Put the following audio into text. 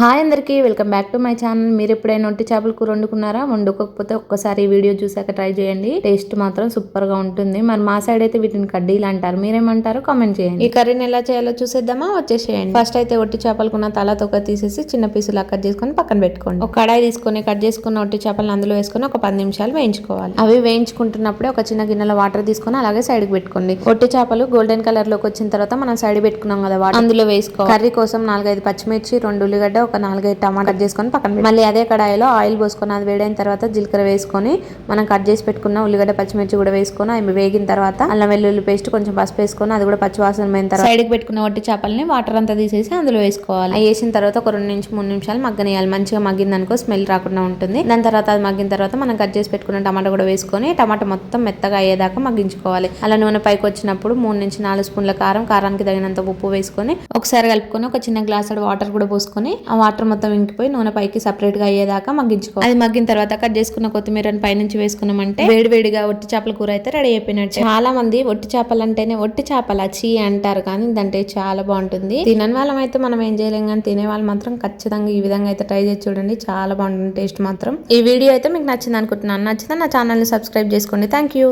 Hi అందరికీ welcome back to my channel. మీరు ఎప్పుడైనా ఒట్టి చేపల కూర వండుకున్నారా? వండుకోకపోతే ఒక్కసారి ఈ వీడియో చూసాక ట్రై చేయండి. టేస్ట్ మాత్రం సూపర్ గా ఉంటుంది. మరి మా సైడ్ అయితే వీటిని కడ్డీలు అంటారు. మీరేమంటారు? కామెంట్ చేయండి. ఈ కర్రీని ఎలా చేయాలో చూసేద్దామా? వచ్చేసేయండి. ఫస్ట్ అయితే ఒట్టి చేపలకున్న తల తొక్క తీసేసి చిన్న పీసులా కట్ చేసుకొని పక్కన పెట్టుకోండి. ఒక కడాయి తీసుకొని కట్ చేసుకున్న ఒట్టి చేపలను అందులో వేసుకొని ఒక 10 నిమిషాలు వేయించుకోవాలి. అవి వేయించుకుంటున్నప్పుడే ఒక చిన్న గిన్నెలో వాటర్ తీసుకొని అలాగే సైడ్ కి పెట్టుకోండి. ఒట్టి చేపలు గోల్డెన్ కలర్ లోకి వచ్చిన తర్వాత మనం సైడ్ పెట్టుకున్నాం కదా, వాటర్ అందులో వేసుకోవాలి. కర్రీ కోసం 4-5 పచ్చిమిర్చి, 2 ఉల్లిగడ్డ, ఒక 4-5 టమాటా కట్ చేసుకొని పక్కన మళ్ళీ అదే కడాయిలో ఆయిల్ పోసుకొని అది వేడైన తర్వాత జీలకర్ర వేసుకొని మనం కట్ చేసి పెట్టుకున్న ఉల్లిగడ్డ పచ్చిమిర్చి కూడా వేసుకొని అవి వేగిన తర్వాత అల్లం వెల్లుల్లి పేస్ట్, కొంచెం పసుపు వేసుకొని అది కూడా పచ్చివాసన పోయిన తర్వాత సైడ్ కి పెట్టుకున్న వట్టి చేపల్ని వాటర్ అంతా తీసేసి అందులో వేసుకోవాలి. అవి వేసిన తర్వాత ఒక 2-3 నిమిషాలు మగ్గనియాలి. మంచిగా మగ్గిందనుకో స్మెల్ రాకుండా ఉంటుంది. దాని తర్వాత అది మగ్గిన తర్వాత మనం కట్ చేసి పెట్టుకున్న టమాటా కూడా వేసుకొని టమాటా మొత్తం మెత్తగా అయ్యేదాకా మగ్గించుకోవాలి. అలా నూనె పైకి వచ్చినప్పుడు 3-4 స్పూన్ల కారం, కారానికి తగినంత ఉప్పు వేసుకొని ఒకసారి కలుపుకొని ఒక చిన్న గ్లాస్ వాటర్ కూడా పోసుకొని ఆ వాటర్ మొత్తం ఇంకిపోయి నూనె పైకి సపరేట్ గా అయ్యేదాకా మగ్గించుకోవాలి. అది మగ్గిన తర్వాత కట్ చేసుకున్న కొత్తిమీరని పైనుంచి వేసుకున్నామంటే వేడివేడిగా ఒట్టి చేపల కూర అయితే రెడీ అయిపోయినట్టు. చాలా మంది ఒట్టి చేపలు అంటేనే ఒట్టి చేపల చీ అంటారు, కానీ ఇదంటే చాలా బాగుంటుంది. తినని వాళ్ళం అయితే మనం ఏం చేయలేం, కానీ తినే వాళ్ళు మాత్రం ఖచ్చితంగా ఈ విధంగా అయితే ట్రై చేసి చూడండి. చాలా బాగుంటుంది టేస్ట్ మాత్రం. ఈ వీడియో అయితే మీకు నచ్చింది అనుకుంటున్నాను. నచ్చితే నా ఛానల్ ని సబ్స్క్రైబ్ చేసుకోండి. Thank you.